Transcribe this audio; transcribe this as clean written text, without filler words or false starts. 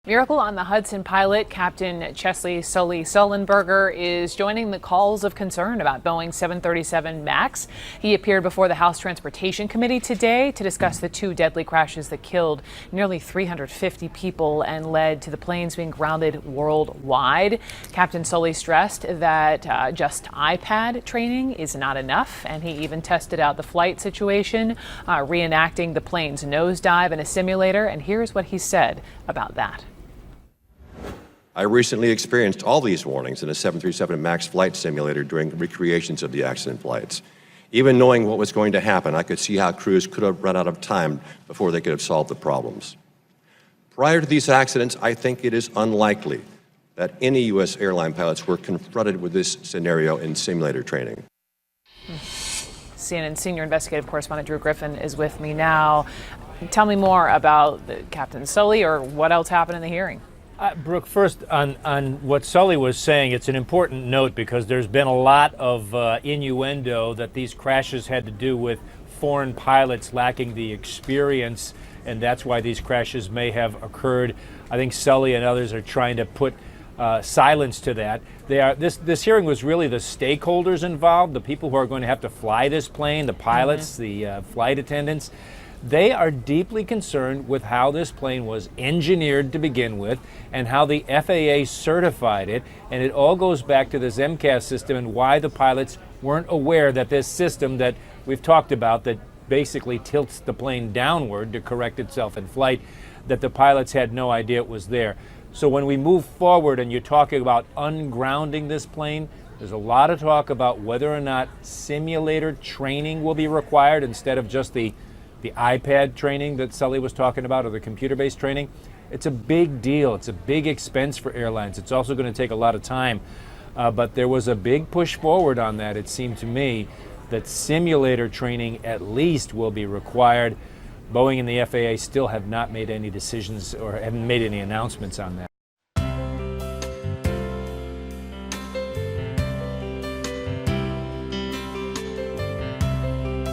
Miracle on the Hudson pilot, Captain Chesley Sullenberger, is joining the calls of concern about Boeing 737 MAX. He appeared before the House Transportation Committee today to discuss the two deadly crashes that killed nearly 350 people and led to the planes being grounded worldwide. Captain Sully stressed that just iPad training is not enough, and he even tested out the flight situation, reenacting the plane's nosedive in a simulator. And here's what he said about that. I recently experienced all these warnings in a 737 MAX flight simulator during recreations of the accident flights. Even knowing what was going to happen, I could see how crews could have run out of time before they could have solved the problems. Prior to these accidents, I think it is unlikely that any U.S. airline pilots were confronted with this scenario in simulator training. CNN senior investigative correspondent Drew Griffin is with me now. Tell me more about Captain Sully, or what else happened in the hearing. Brooke, first on what Sully was saying, it's an important note because there's been a lot of innuendo that these crashes had to do with foreign pilots lacking the experience, and that's why these crashes may have occurred. I think Sully and others are trying to put silence to that. This hearing was really the stakeholders involved, the people who are going to have to fly this plane, the pilots, the flight attendants. They are deeply concerned with how this plane was engineered to begin with and how the FAA certified it. And it all goes back to this MCAS system and why the pilots weren't aware that this system that we've talked about that basically tilts the plane downward to correct itself in flight, that the pilots had no idea it was there. So when we move forward and you're talking about ungrounding this plane, there's a lot of talk about whether or not simulator training will be required instead of just the iPad training that Sully was talking about, or the computer-based training. It's a big deal. It's a big expense for airlines. It's also going to take a lot of time. But there was a big push forward on that, it seemed to me, that simulator training at least will be required. Boeing and the FAA still have not made any decisions or haven't made any announcements on that.